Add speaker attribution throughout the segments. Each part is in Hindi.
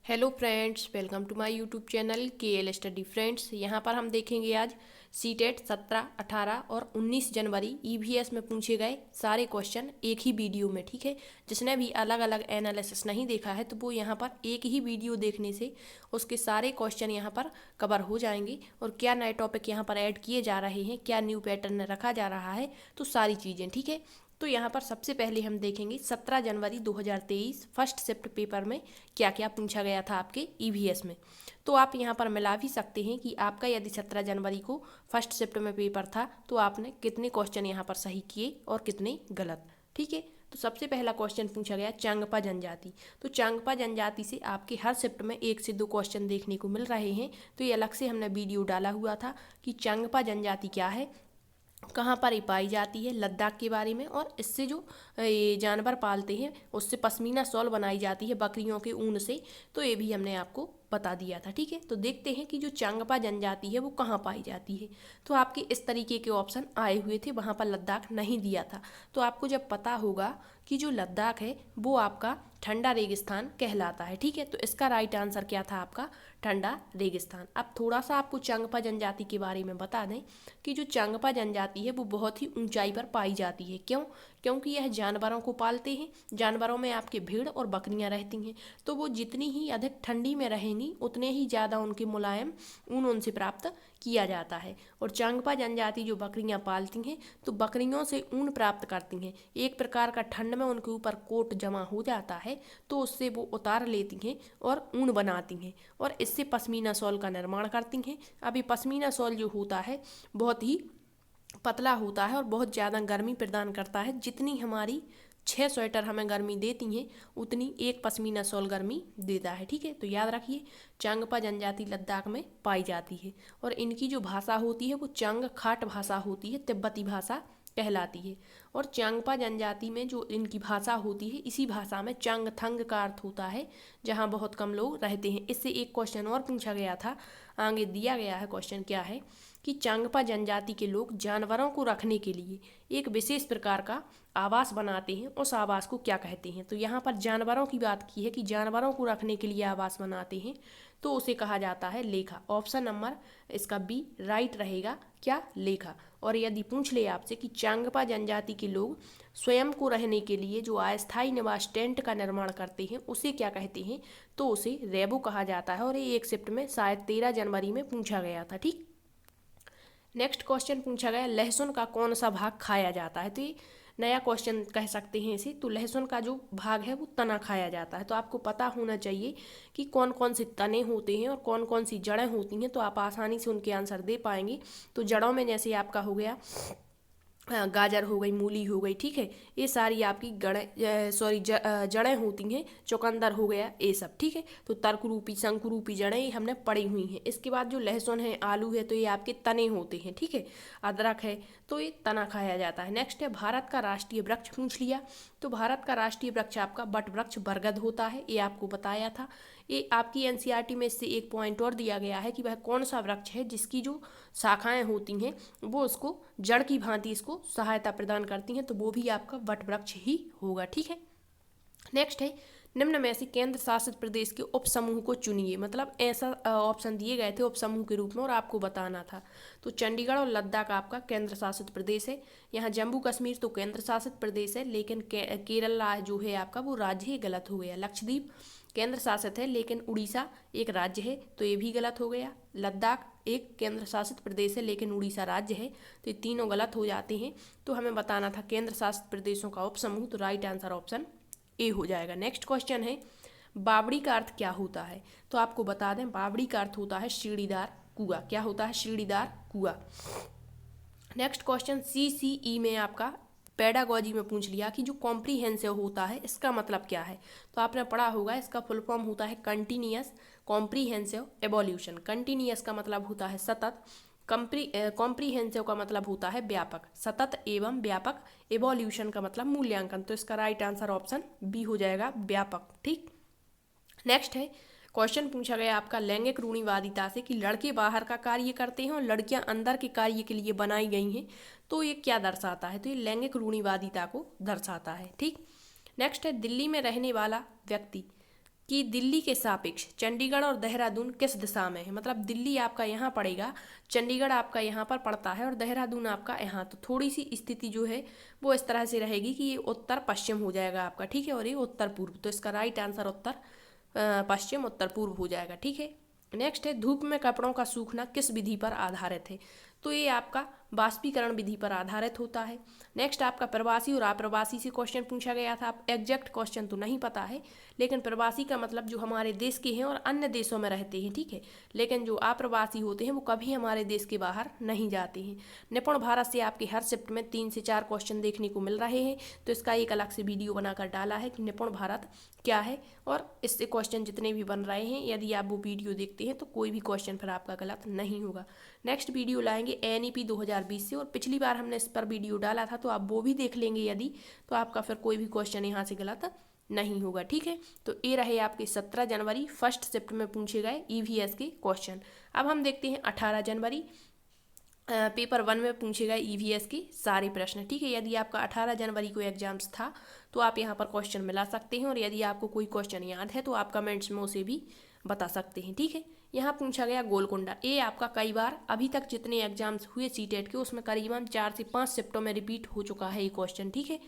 Speaker 1: Hello friends, welcome to my YouTube channel KL study friends. यहाँ पर हम देखेंगे आज सीटेट 17, 18 और 19 जनवरी EVS में पूछे गए सारे क्वेश्चन एक ही वीडियो में। ठीक है, जिसने भी अलग अलग एनालिसिस नहीं देखा है तो वो यहाँ पर एक ही वीडियो देखने से उसके सारे क्वेश्चन यहाँ पर कवर हो जाएंगे। और क्या नए टॉपिक यहाँ पर ऐड किए जा रहे हैं, क्या न्यू पैटर्न रखा जा रहा है, तो सारी चीज़ें। ठीक है, तो यहाँ पर सबसे पहले हम देखेंगे 17 जनवरी 2023 फर्स्ट शिफ्ट पेपर में क्या क्या पूछा गया था आपके EVS में। तो आप यहाँ पर मिला भी सकते हैं कि आपका यदि 17 जनवरी को फर्स्ट शिफ्ट में पेपर था तो आपने कितने क्वेश्चन यहाँ पर सही किए और कितने गलत। ठीक है, तो सबसे पहला क्वेश्चन पूछा गया चांगपा जनजाति। तो चांगपा जनजाति से आपके हर शिफ्ट में 1 से 2 क्वेश्चन देखने को मिल रहे हैं। तो ये अलग से हमने वीडियो डाला हुआ था कि चांगपा जनजाति क्या है, कहाँ पर ये पाई जाती है, लद्दाख के बारे में, और इससे जो ये जानवर पालते हैं उससे पश्मीना शॉल बनाई जाती है बकरियों के ऊन से। तो ये भी हमने आपको बता दिया था। ठीक है, तो देखते हैं कि जो चांगपा जनजाति है वो कहाँ पाई जाती है। तो आपके इस तरीके के ऑप्शन आए हुए थे, वहाँ पर लद्दाख नहीं दिया था। तो आपको जब पता होगा कि जो लद्दाख है वो आपका ठंडा रेगिस्तान कहलाता है। ठीक है, तो इसका राइट आंसर क्या था आपका ठंडा रेगिस्तान। अब थोड़ा सा आपको चांगपा जनजाति के बारे में बता दें कि जो चांगपा जनजाति है वो बहुत ही ऊंचाई पर पाई जाती है। क्यों? क्योंकि यह जानवरों को पालते हैं। जानवरों में आपके भेड़ और बकरियां रहती हैं, तो वो जितनी ही अधिक ठंडी में रहेंगी उतने ही ज़्यादा उनके मुलायम ऊन उनसे प्राप्त किया जाता है। और चांगपा जनजाति जो बकरियां पालती हैं तो बकरियों से ऊन प्राप्त करती हैं। एक प्रकार का ठंड में उनके ऊपर कोट जमा हो जाता है तो उससे वो उतार लेती हैं और ऊन बनाती हैं और इससे पश्मीना शॉल का निर्माण करती हैं। अभी पश्मीना शॉल जो होता है बहुत ही पतला होता है और बहुत ज़्यादा गर्मी प्रदान करता है। जितनी हमारी 6 स्वेटर हमें गर्मी देती हैं उतनी एक पश्मीना शॉल गर्मी देता है। ठीक है, तो याद रखिए चांगपा जनजाति लद्दाख में पाई जाती है और इनकी जो भाषा होती है वो चांग खाट भाषा होती है, तिब्बती भाषा कहलाती है। और चांगपा जनजाति में जो इनकी भाषा होती है इसी भाषा में चांगथंग का अर्थ होता है जहाँ बहुत कम लोग रहते हैं। इससे एक क्वेश्चन और पूछा गया था, आगे दिया गया है क्वेश्चन क्या है कि चांगपा जनजाति के लोग जानवरों को रखने के लिए एक विशेष प्रकार का आवास बनाते हैं, उस आवास को क्या कहते हैं। तो यहाँ पर जानवरों की बात की है कि जानवरों को रखने के लिए आवास बनाते हैं तो उसे कहा जाता है लेखा। ऑप्शन नंबर इसका बी राइट रहेगा, क्या लेखा। और यदि पूछ ले आपसे कि चांगपा जनजाति के लोग स्वयं को रहने के लिए जो अस्थायी निवास टेंट का निर्माण करते हैं उसे क्या कहते हैं, तो उसे रेबो कहा जाता है। और ये एक शिफ्ट में शायद 13 जनवरी में पूछा गया था। ठीक, नेक्स्ट क्वेश्चन पूछा गया लहसुन का कौन सा भाग खाया जाता है। तो ये नया क्वेश्चन कह सकते हैं इसे। तो लहसुन का जो भाग है वो तना खाया जाता है। तो आपको पता होना चाहिए कि कौन कौन से तने होते हैं और कौन कौन सी जड़ें होती हैं, तो आप आसानी से उनके आंसर दे पाएंगे। तो जड़ों में जैसे आपका हो गया गाजर हो गई, मूली हो गई। ठीक है, ये सारी आपकी जड़ें होती हैं। चुकंदर हो गया, ये सब। ठीक है, तो तर्करूपी शंकुरूपी जड़ें ये हमने पड़ी हुई हैं। इसके बाद जो लहसुन है, आलू है, तो ये आपके तने होते हैं। ठीक है, अदरक है तो ये तना खाया जाता है। नेक्स्ट है भारत का राष्ट्रीय वृक्ष पूछ लिया। तो भारत का राष्ट्रीय वृक्ष आपका बट वृक्ष बरगद होता है, ये आपको बताया था। ये आपकी NCERT में इससे एक पॉइंट और दिया गया है कि वह कौन सा वृक्ष है जिसकी जो शाखाएं होती हैं वो उसको जड़ की भांति इसको सहायता प्रदान करती हैं, तो वो भी आपका वट वृक्ष ही होगा। ठीक है, नेक्स्ट है निम्न में से केंद्र शासित प्रदेश के उप समूह को चुनिए। मतलब ऐसा ऑप्शन दिए गए थे उप समूह के रूप में और आपको बताना था। तो चंडीगढ़ और लद्दाख आपका केंद्र शासित प्रदेश है। यहाँ जम्मू कश्मीर तो केंद्र शासित प्रदेश है, लेकिन केरल जो है आपका वो राज्य ही गलत हो गया। लक्षद्वीप केंद्र शासित है लेकिन उड़ीसा एक राज्य है, तो ये भी गलत हो गया। लद्दाख एक केंद्र शासित प्रदेश है लेकिन उड़ीसा राज्य है, तो ये तीनों गलत हो जाते हैं। तो हमें बताना था केंद्र शासित प्रदेशों का उप समूह, तो राइट आंसर ऑप्शन ए हो जाएगा। नेक्स्ट क्वेश्चन है बावड़ी का अर्थ क्या होता है। तो आपको बता दें बावड़ी का अर्थ होता है सीढ़ीदार कुआं। क्या होता है? सीढ़ीदार कुआं। नेक्स्ट क्वेश्चन CCE में आपका पेडागॉजी में पूछ लिया कि जो कॉम्प्रीहेंसिव होता है इसका मतलब क्या है। तो आपने पढ़ा होगा इसका फुल फॉर्म होता है कंटिन्यूअस कॉम्प्रीहेंसिव एवोल्यूशन। कंटिन्यूअस का मतलब होता है सतत, कॉम्प्रीहेंसिव का मतलब होता है व्यापक, सतत एवं व्यापक। एवोल्यूशन का मतलब मूल्यांकन। तो इसका राइट आंसर ऑप्शन बी हो जाएगा, व्यापक। ठीक, नेक्स्ट है क्वेश्चन पूछा गया आपका लैंगिक रूढ़िवादिता से कि लड़के बाहर का कार्य करते हैं और लड़कियां अंदर के कार्य के लिए बनाई गई हैं, तो ये क्या दर्शाता है। तो ये लैंगिक रूढ़िवादिता को दर्शाता है। ठीक, नेक्स्ट है दिल्ली में रहने वाला व्यक्ति कि दिल्ली के सापेक्ष चंडीगढ़ और देहरादून किस दिशा में है। मतलब दिल्ली आपका यहाँ पड़ेगा, चंडीगढ़ आपका यहाँ पर पड़ता है और देहरादून आपका यहाँ। तो थोड़ी सी स्थिति जो है वो इस तरह से रहेगी कि ये उत्तर पश्चिम हो जाएगा आपका, ठीक है, और ये उत्तर पूर्व। तो इसका राइट आंसर उत्तर पश्चिम उत्तर पूर्व हो जाएगा, ठीक है। नेक्स्ट है धूप में कपड़ों का सूखना किस विधि पर आधारित है। तो ये आपका वाष्पीकरण विधि पर आधारित होता है। नेक्स्ट आपका प्रवासी और अप्रवासी से क्वेश्चन पूछा गया था। आप एग्जैक्ट क्वेश्चन तो नहीं पता है, लेकिन प्रवासी का मतलब जो हमारे देश के हैं और अन्य देशों में रहते हैं, ठीक है। लेकिन जो अप्रवासी होते हैं वो कभी हमारे देश के बाहर नहीं जाते हैं। निपुण भारत से आपके हर शिफ्ट में 3 से 4 क्वेश्चन देखने को मिल रहे हैं, तो इसका एक अलग से वीडियो बनाकर डाला है कि निपुण भारत क्या है और इससे क्वेश्चन जितने भी बन रहे हैं, यदि आप वो वीडियो देखते हैं तो कोई भी क्वेश्चन फिर आपका गलत नहीं होगा। नेक्स्ट वीडियो लाएंगे NEP 2020 से, और पिछली बार हमने इस पर वीडियो डाला था, तो आप वो भी देख लेंगे यदि, तो आपका फिर कोई भी क्वेश्चन यहाँ से गलत नहीं होगा, ठीक है। तो ये रहे आपके 17 जनवरी फर्स्ट शिफ्ट में पूछे गए EVS के क्वेश्चन। अब हम देखते हैं 18 जनवरी पेपर 1 में पूछे गए EVS के सारे प्रश्न, ठीक है। यदि आपका 18 जनवरी को एग्जाम्स था तो आप यहाँ पर क्वेश्चन मिला सकते हैं, और यदि आपको कोई क्वेश्चन याद है तो आप कमेंट्स में उसे भी बता सकते हैं, ठीक है। यहाँ पूछा गया गोलकुंडा। ये आपका कई बार अभी तक जितने एग्जाम्स हुए सीटेट के उसमें करीबन 4 से 5 शिफ्टों में रिपीट हो चुका है ये क्वेश्चन, ठीक है।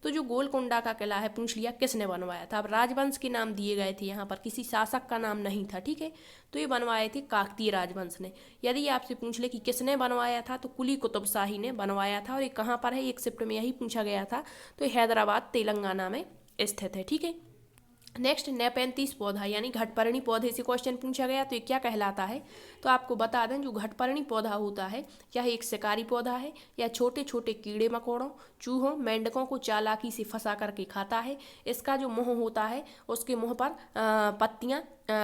Speaker 1: तो जो गोलकुंडा का किला है पूछ लिया किसने बनवाया था। अब राजवंश के नाम दिए गए थे, यहाँ पर किसी शासक का नाम नहीं था, ठीक है। तो ये बनवाए थे काकतीय राजवंश ने। यदि आपसे पूछ ले कि किसने बनवाया था तो कुली कुतुब शाही ने बनवाया था, और ये कहाँ पर है, एक शिफ्ट में यही पूछा गया था। तो हैदराबाद तेलंगाना में स्थित है, ठीक है। नेक्स्ट नेपेंथिस पौधा यानी घटपर्णी पौधे से क्वेश्चन पूछा गया, तो ये क्या कहलाता है। तो आपको बता दें जो घटपर्णी पौधा होता है, क्या एक शिकारी पौधा है या छोटे छोटे कीड़े मकोड़ों, चूहों, मेंढकों को चालाकी से फंसा करके खाता है। इसका जो मुंह होता है उसके मुंह पर पत्तियां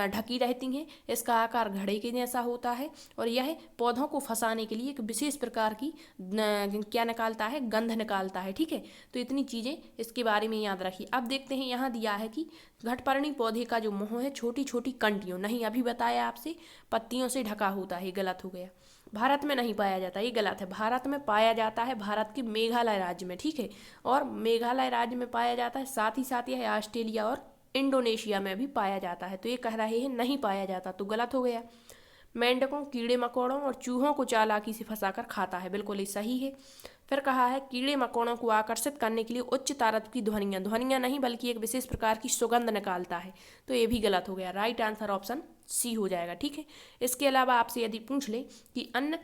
Speaker 1: ढकी रहती हैं। इसका आकार घड़े के जैसा होता है, और यह पौधों को फंसाने के लिए एक विशेष प्रकार की क्या निकालता है, गंध निकालता है, ठीक है। तो इतनी चीज़ें इसके बारे में याद रखिए। अब देखते हैं, यहाँ दिया है कि घटपर्णी पौधे का जो मुंह है छोटी छोटी कंटियों, नहीं अभी बताया आपसे, पत्तियों से ढका होता है, गलत हो गया। भारत में नहीं पाया जाता, ये गलत है। भारत में पाया जाता है, भारत के मेघालय राज्य में, ठीक है, और मेघालय राज्य में पाया जाता है। साथ ही साथ यह ऑस्ट्रेलिया और इंडोनेशिया में भी पाया जाता है। तो ये कह रहे हैं नहीं पाया जाता, तो गलत हो गया। मेंढकों, कीड़े मकोड़ों और चूहों को चालाकी से फंसाकर खाता है, बिल्कुल ही सही है। फिर कहा है कीड़े मकोड़ों को आकर्षित करने के लिए उच्च तारत्व की ध्वनियां नहीं बल्कि एक विशेष प्रकार की सुगंध निकालता है। तो ये भी गलत हो गया, राइट आंसर ऑप्शन C हो जाएगा, ठीक है। इसके अलावा आपसे यदि पूछ ले कि अन्य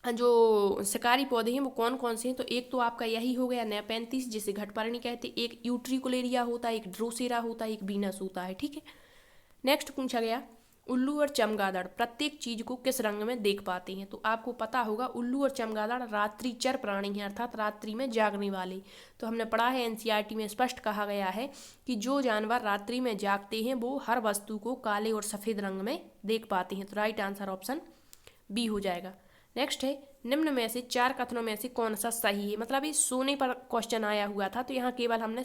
Speaker 1: जो शिकारी पौधे हैं वो कौन कौन से हैं, तो एक तो आपका यही हो गया नेपेंथिस जिसे घटपर्णी कहते हैं, एक यूट्रिकुलेरिया होता है, एक ड्रोसेरा होता है, एक वीनस होता है, ठीक है। नेक्स्ट पूछा गया उल्लू और चमगादड़ प्रत्येक चीज को किस रंग में देख पाते हैं। तो आपको पता होगा उल्लू और चमगादड़ रात्रिचर प्राणी हैं, अर्थात रात्रि में जागने वाले। तो हमने पढ़ा है NCERT में स्पष्ट कहा गया है कि जो जानवर रात्रि में जागते हैं वो हर वस्तु को काले और सफ़ेद रंग में देख पाते हैं। तो राइट आंसर ऑप्शन B हो जाएगा। नेक्स्ट है निम्न में से 4 कथनों में से कौन सा सही है। मतलब ये सोने पर क्वेश्चन आया हुआ था, तो यहाँ केवल हमने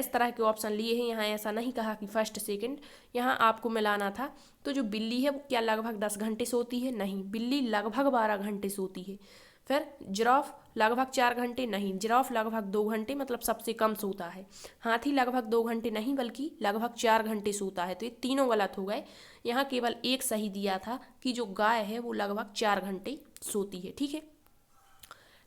Speaker 1: इस तरह के ऑप्शन लिए हैं। यहाँ ऐसा नहीं कहा कि फर्स्ट सेकंड, यहाँ आपको मिलाना था। तो जो बिल्ली है वो क्या लगभग 10 घंटे सोती है, नहीं, बिल्ली लगभग 12 घंटे सोती है। फिर जिराफ लगभग 4 घंटे, नहीं, जिराफ लगभग 2 घंटे, मतलब सबसे कम सोता है। हाथी लगभग 2 घंटे नहीं बल्कि लगभग 4 घंटे सोता है। तो ये तीनों गलत हो गए। यहाँ केवल एक सही दिया था कि जो गाय है वो लगभग 4 घंटे सोती है, ठीक है।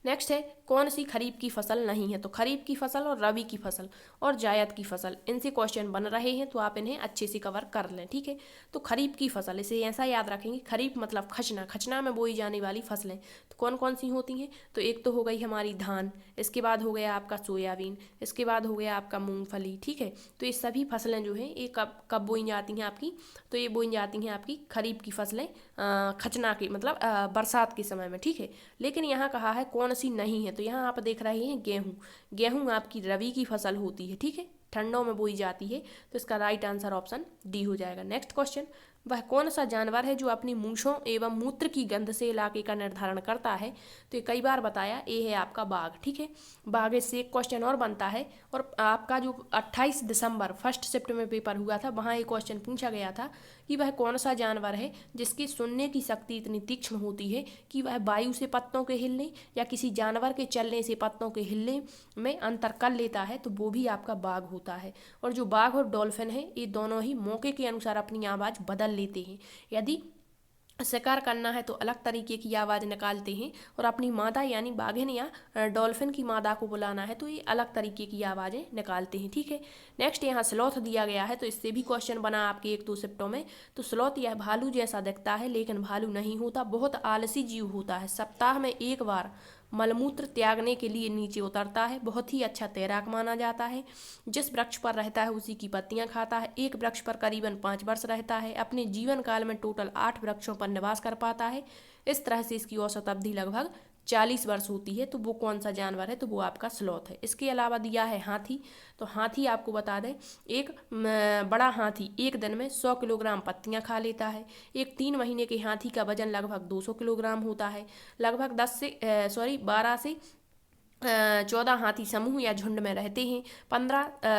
Speaker 1: नेक्स्ट है कौन सी खरीफ की फसल नहीं है। तो खरीफ की फसल और रबी की फसल और जायद की फसल, इनसे क्वेश्चन बन रहे हैं, तो आप इन्हें अच्छे से कवर कर लें, ठीक है। तो खरीफ की फसल, इसे ऐसा याद रखेंगे, खरीफ मतलब खचना, खचना में बोई जाने वाली फसलें तो कौन कौन सी होती हैं। तो एक तो हो गई हमारी धान, इसके बाद हो गया आपका सोयाबीन, इसके बाद हो गया आपका मूंगफली, ठीक है। तो ये सभी फसलें जो हैं ये कब कब बोई जाती हैं आपकी, तो ये बोई जाती हैं आपकी खरीफ की फसलें खचना की मतलब बरसात के समय में, ठीक है। लेकिन यहाँ कहा है कौन सी नहीं है, तो यहाँ आप देख रहे हैं गेहूँ, गेहूँ आपकी रबी की फसल होती है, ठीक है, ठंडों में बोई जाती है। तो इसका राइट आंसर ऑप्शन D हो जाएगा। नेक्स्ट क्वेश्चन वह कौन सा जानवर है जो अपनी मूंछों एवं मूत्र की गंध से इलाके का निर्धारण करता है? तो ये कई बार बताया, ये है आपका बाघ। ठीक है, बाघ से एक क्वेश्चन और बनता है। और आपका जो 28 दिसंबर फर्स्ट शिफ्ट में पेपर हुआ था, वहाँ एक क्वेश्चन पूछा गया था कि वह कौन सा जानवर है जिसकी सुनने की शक्ति इतनी तीक्ष्ण होती है कि वह वायु से पत्तों के हिलने या किसी जानवर के चलने से पत्तों के हिलने में अंतर कर लेता है, तो वो भी आपका बाघ होता है। और जो बाघ और डॉल्फिन है, ये दोनों ही मौके के अनुसार अपनी आवाज़ बदल लेते हैं। यदि शिकार करना है तो अलग तरीके की आवाज़ निकालते हैं, और अपनी मादा यानी बाघिन या डॉल्फिन की मादा को बुलाना है तो ये अलग तरीके की आवाज़ें निकालते हैं। ठीक है, नेक्स्ट यहाँ स्लॉथ दिया गया है, तो इससे भी क्वेश्चन बना आपके 1-2 शिफ्टों में। तो स्लॉथ यह भालू जैसा दिखता है लेकिन भालू नहीं होता, बहुत आलसी जीव होता है। सप्ताह में एक बार मलमूत्र त्यागने के लिए नीचे उतरता है। बहुत ही अच्छा तैराक माना जाता है। जिस वृक्ष पर रहता है उसी की पत्तियां खाता है। एक वृक्ष पर करीबन 5 वर्ष रहता है। अपने जीवन काल में टोटल 8 वृक्षों पर निवास कर पाता है। इस तरह से इसकी औसत अवधि लगभग 40 वर्ष होती है। तो वो कौन सा जानवर है? तो वो आपका स्लॉथ है। इसके अलावा दिया है हाथी। तो हाथी आपको बता दें, एक बड़ा हाथी एक दिन में 100 किलोग्राम पत्तियां खा लेता है। एक 3 महीने के हाथी का वजन लगभग 200 किलोग्राम होता है। लगभग 12 से 14 हाथी समूह या झुंड में रहते हैं।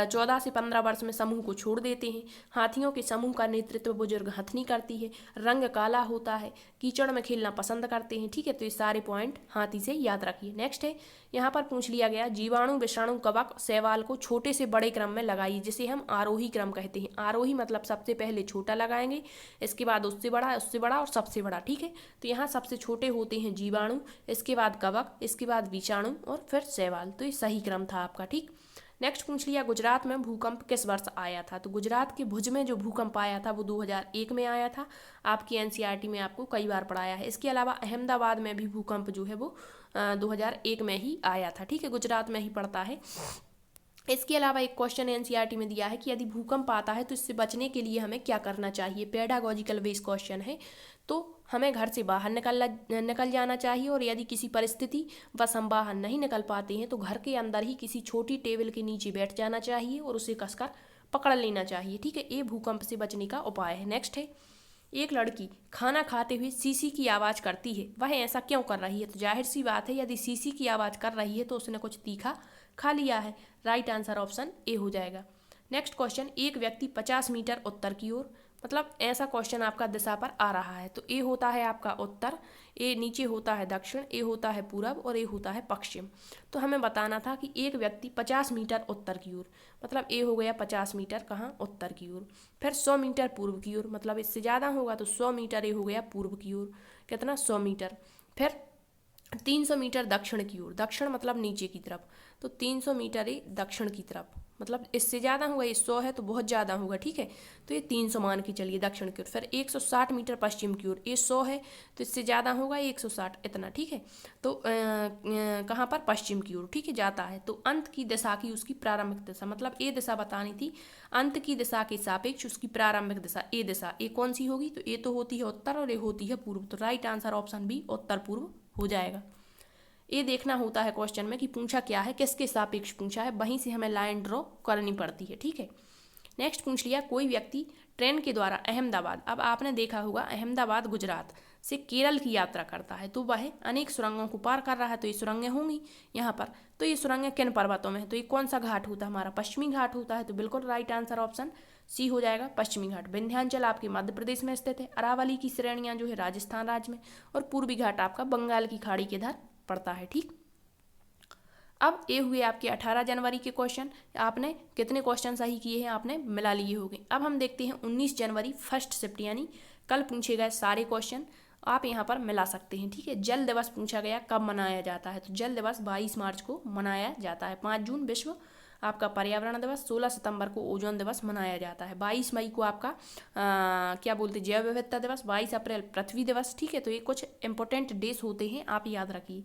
Speaker 1: 14 से 15 वर्ष में समूह को छोड़ देते हैं। हाथियों के समूह का नेतृत्व बुजुर्ग हथनी करती है। रंग काला होता है। कीचड़ में खेलना पसंद करते हैं। ठीक है, तो ये सारे पॉइंट हाथी से याद रखिए। नेक्स्ट है, यहाँ पर पूछ लिया गया, जीवाणु, विषाणु, कवक, शैवाल को छोटे से बड़े क्रम में लगाइए, जिसे हम आरोही क्रम कहते हैं। आरोही मतलब सबसे पहले छोटा लगाएंगे, इसके बाद उससे बड़ा और सबसे बड़ा। ठीक है, तो यहाँ सबसे छोटे होते हैं जीवाणु, इसके बाद कवक, इसके बाद विषाणु और फिर शैवाल। तो ये सही क्रम था आपका। ठीक, नेक्स्ट पूछ लिया, गुजरात में भूकंप किस वर्ष आया था? तो गुजरात के भुज में जो भूकंप आया था वो 2001 में आया था। आपकी एनसीईआरटी में आपको कई बार पढ़ाया है। इसके अलावा अहमदाबाद में भी भूकंप जो है वो 2001 में ही आया था। ठीक है, गुजरात में ही पड़ता है। इसके अलावा एक क्वेश्चन एनसीईआरटी में दिया है कि यदि भूकंप आता है तो इससे बचने के लिए हमें क्या करना चाहिए? पेडागोजिकल बेस क्वेश्चन है। तो हमें घर से बाहर निकल जाना चाहिए, और यदि किसी परिस्थिति बस हम बाहर नहीं निकल पाते हैं तो घर के अंदर ही किसी छोटी टेबल के नीचे बैठ जाना चाहिए और उसे कसकर पकड़ लेना चाहिए। ठीक है, ये भूकंप से बचने का उपाय है। नेक्स्ट है, एक लड़की खाना खाते हुए सीसी की आवाज़ करती है, वह ऐसा क्यों कर रही है? तो जाहिर सी बात है, यदि सीसी की आवाज़ कर रही है तो उसने कुछ तीखा खा लिया है। राइट आंसर ऑप्शन ए हो जाएगा। नेक्स्ट क्वेश्चन, एक व्यक्ति 50 मीटर उत्तर की ओर, मतलब ऐसा क्वेश्चन आपका दिशा पर आ रहा है। तो ए होता है आपका उत्तर, ए नीचे होता है दक्षिण, ए होता है पूरब और ए होता है पश्चिम। तो हमें बताना था कि एक व्यक्ति 50 मीटर उत्तर की ओर, मतलब ए हो गया 50 मीटर कहाँ? उत्तर की ओर। फिर 100 मीटर पूर्व की ओर, मतलब इससे ज़्यादा होगा तो 100 मीटर ए हो गया पूर्व की ओर। कितना? 100 मीटर। फिर 300 मीटर दक्षिण की ओर, दक्षिण मतलब नीचे की तरफ, तो 300 मीटर ये दक्षिण की तरफ, मतलब इससे ज़्यादा होगा, ये 100 है तो बहुत ज़्यादा होगा। ठीक है, तो ये 300 मान के चलिए दक्षिण की ओर। फिर 160 मीटर पश्चिम की ओर, ये 100 है तो इससे ज़्यादा होगा 160, इतना। ठीक है, तो कहाँ पर? पश्चिम की ओर। ठीक है, जाता है। तो अंत की दिशा की उसकी प्रारंभिक दिशा, मतलब ये दिशा बतानी थी। अंत की दिशा के सापेक्ष उसकी प्रारंभिक दिशा, ये दिशा, ये कौन सी होगी? तो ये तो होती है उत्तर और ये होती है पूर्व। तो राइट आंसर ऑप्शन बी उत्तर पूर्व हो जाएगा। ये देखना होता है क्वेश्चन में कि पूछा क्या है, किसके सापेक्ष पूछा है, वहीं से हमें लाइन ड्रॉ करनी पड़ती है। ठीक है, नेक्स्ट पूछ लिया, कोई व्यक्ति ट्रेन के द्वारा अहमदाबाद, अब आपने देखा होगा अहमदाबाद गुजरात से केरल की यात्रा करता है, तो वह अनेक सुरंगों को पार कर रहा है। तो ये सुरंगें होंगी यहाँ पर। तो ये सुरंगें किन पर्वतों में है? तो ये कौन सा घाट होता है हमारा? पश्चिमी घाट होता है। तो बिल्कुल राइट आंसर ऑप्शन सी हो जाएगा, पश्चिमी घाट। विंध्याचल आपके मध्य प्रदेश में स्थित है। अरावली की श्रेणियाँ जो है राजस्थान राज्य में, और पूर्वी घाट आपका बंगाल की खाड़ी के इधर पड़ता है। ठीक, अब ये हुए आपके 18 जनवरी के क्वेश्चन। आपने कितने क्वेश्चन सही किए हैं? आपने मिला लिए होंगे। अब हम देखते हैं 19 जनवरी फर्स्ट शिफ्ट, यानी कल पूछे गए सारे क्वेश्चन आप यहाँ पर मिला सकते हैं। ठीक है, जल दिवस पूछा गया, कब मनाया जाता है? तो जल दिवस 22 मार्च को मनाया जाता है। 5 जून विश्व आपका पर्यावरण दिवस, 16 सितंबर को ओजोन दिवस मनाया जाता है। 22 मई को आपका क्या बोलते हैं, जैव विविधता दिवस। 22 अप्रैल पृथ्वी दिवस। ठीक है, तो ये कुछ इंपॉर्टेंट डेज होते हैं, आप याद रखिए।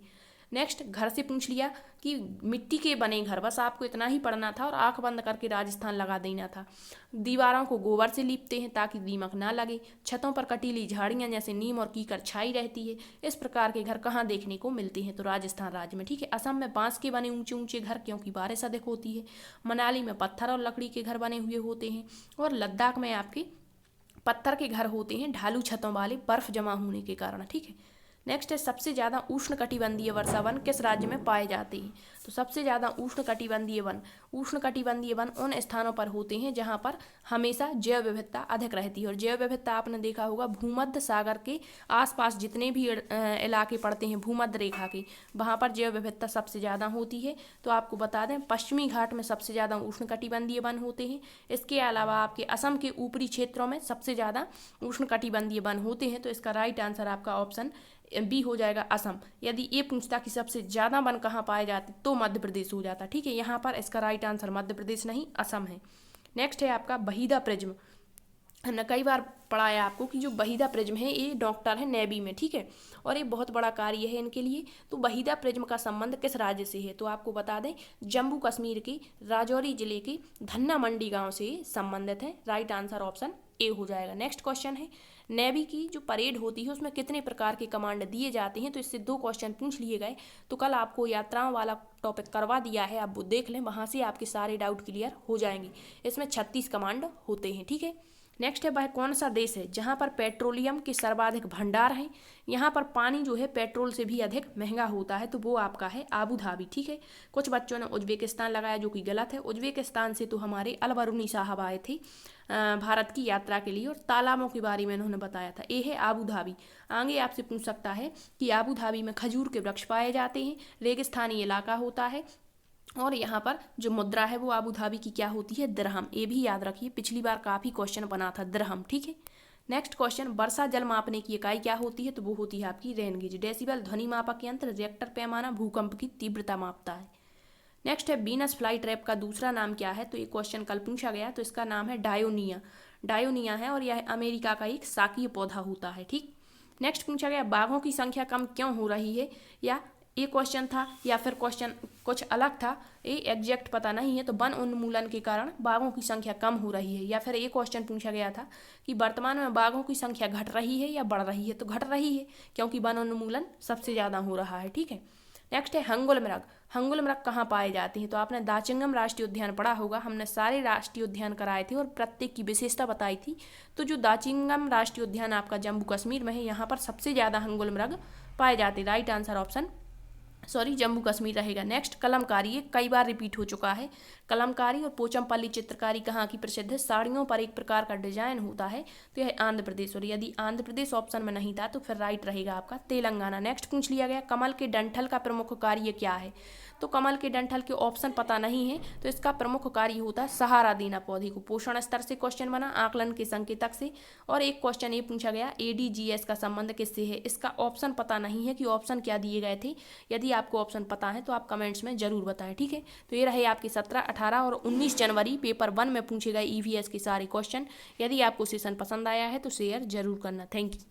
Speaker 1: नेक्स्ट, घर से पूछ लिया कि मिट्टी के बने घर, बस आपको इतना ही पढ़ना था और आंख बंद करके राजस्थान लगा देना था। दीवारों को गोबर से लीपते हैं ताकि दीमक ना लगे। छतों पर कटीली झाड़ियां जैसे नीम और कीकर छाई रहती है। इस प्रकार के घर कहाँ देखने को मिलते हैं? तो राजस्थान राज्य में। ठीक है, असम में बांस के बने ऊंचे ऊंचे घर, क्योंकि बारिश अधिक होती है। मनाली में पत्थर और लकड़ी के घर बने हुए होते हैं, और लद्दाख में आपके पत्थर के घर होते हैं ढालू छतों वाले, बर्फ जमा होने के कारण, ठीक है। नेक्स्ट है सबसे ज़्यादा उष्णकटिबंधीय वर्षा वन किस राज्य में पाए जाते हैं? तो सबसे ज़्यादा उष्णकटिबंधीय वन उन स्थानों पर होते हैं जहाँ पर हमेशा जैव विविधता अधिक रहती है। और जैव विविधता आपने देखा होगा भूमध्य सागर के आसपास जितने भी इलाके पड़ते हैं भूमध्य रेखा के, वहाँ पर जैव विविधता सबसे ज़्यादा होती है। तो आपको बता दें पश्चिमी घाट में सबसे ज़्यादा उष्णकटिबंधीय वन होते हैं। इसके अलावा आपके असम के ऊपरी क्षेत्रों में सबसे ज़्यादा उष्णकटिबंधीय वन होते हैं। तो इसका राइट आंसर आपका ऑप्शन बी हो जाएगा, असम। यदि ये पूछता कि सबसे ज़्यादा वन कहाँ पाए जाते तो मध्य प्रदेश हो जाता, ठीक है। यहाँ पर इसका राइट आंसर मध्य प्रदेश नहीं असम है। नेक्स्ट है आपका बहीदा प्रिज्म। हमने कई बार पढ़ाया आपको कि जो बहीदा प्रिज्म है ये डॉक्टर है नेवी में, ठीक है, और ये बहुत बड़ा कार्य है इनके लिए। तो बहीदा प्रिज्म का संबंध किस राज्य से है? तो आपको बता दें जम्मू कश्मीर के राजौरी जिले के धन्ना मंडी गांव से संबंधित है। राइट आंसर ऑप्शन ए हो जाएगा। नेक्स्ट क्वेश्चन है नेवी की जो परेड होती है उसमें कितने प्रकार के कमांड दिए जाते हैं? तो इससे 2 क्वेश्चन पूछ लिए गए। तो कल आपको यात्राओं वाला टॉपिक करवा दिया है, आप वो देख लें, वहाँ से आपके सारे डाउट क्लियर हो जाएंगे। इसमें 36 कमांड होते हैं, ठीक है। नेक्स्ट है वह कौन सा देश है जहाँ पर पेट्रोलियम के सर्वाधिक भंडार हैं? यहाँ पर पानी जो है पेट्रोल से भी अधिक महंगा होता है, तो वो आपका है आबू धाबी, ठीक है। कुछ बच्चों ने उज्बेकिस्तान लगाया जो कि गलत है। उज्बेकिस्तान से तो हमारे अलबरूनी साहब आए थे भारत की यात्रा के लिए और तालाबों के बारे में उन्होंने बताया था। ये है आबू धाबी। आगे आपसे पूछ सकता है कि आबू धाबी में खजूर के वृक्ष पाए जाते हैं, रेगिस्तानी इलाका होता है, और यहाँ पर जो मुद्रा है वो आबू धाबी की क्या होती है? दिरहम। ये भी याद रखिए, पिछली बार काफ़ी क्वेश्चन बना था दिरहम, ठीक है। नेक्स्ट क्वेश्चन वर्षा जल मापने की इकाई क्या होती है? तो वो होती है आपकी रेन गेज। डेसिबल ध्वनि मापक यंत्र, रिएक्टर पैमाना भूकंप की तीव्रता मापता है। नेक्स्ट है वीनस फ्लाई ट्रैप का दूसरा नाम क्या है? तो ये क्वेश्चन कल पूछा गया, तो इसका नाम है डायोनिया। डायोनिया है और यह अमेरिका का एक शाकीय पौधा होता है, ठीक। नेक्स्ट पूछा गया बाघों की संख्या कम क्यों हो रही है? या ये क्वेश्चन था या फिर क्वेश्चन कुछ अलग था, ये एग्जैक्ट पता नहीं है। तो वन उन्मूलन के कारण बाघों की संख्या कम हो रही है, या फिर ये क्वेश्चन पूछा गया था कि वर्तमान में बाघों की संख्या घट रही है या बढ़ रही है? तो घट रही है क्योंकि वन उन्मूलन सबसे ज़्यादा हो रहा है, ठीक है। नेक्स्ट है हंगुल मृग। हंगुल मृग कहाँ पाए जाते हैं? तो आपने दाचिंगम राष्ट्रीय उद्यान पढ़ा होगा, हमने सारे राष्ट्रीय उद्यान कराए थे और प्रत्येक की विशेषता बताई थी। तो जो दाचिंगम राष्ट्रीय उद्यान आपका जम्मू कश्मीर में है, यहाँ पर सबसे ज़्यादा हंगुल मृग पाए जाते। Right answer option Jammu Kashmir रहेगा। नेक्स्ट कलमकारी, ये कई बार रिपीट हो चुका है। कलमकारी और पोचमपल्ली चित्रकारी कहाँ की प्रसिद्ध है? साड़ियों पर एक प्रकार का डिजाइन होता है, तो यह आंध्र प्रदेश। और यदि आंध्र प्रदेश ऑप्शन में नहीं था तो फिर राइट रहेगा आपका तेलंगाना। नेक्स्ट पूछ लिया गया कमल के डंठल का प्रमुख कार्य क्या है? तो कमल के डंठल के ऑप्शन पता नहीं है, तो इसका प्रमुख कार्य होता है सहारा देना पौधे को। पोषण स्तर से क्वेश्चन बना, आकलन के संकेतक से। और एक क्वेश्चन ये पूछा गया एडीजीएस का संबंध किससे है? इसका ऑप्शन पता नहीं है कि ऑप्शन क्या दिए गए थे। यदि आपको ऑप्शन पता है तो आप कमेंट्स में जरूर बताएं, ठीक है। तो ये रहे आपके 17, 18 और 19 जनवरी पेपर 1 में पूछे गए ईवीएस के सारे क्वेश्चन। यदि आपको सेशन पसंद आया है तो शेयर जरूर करना। Thank you.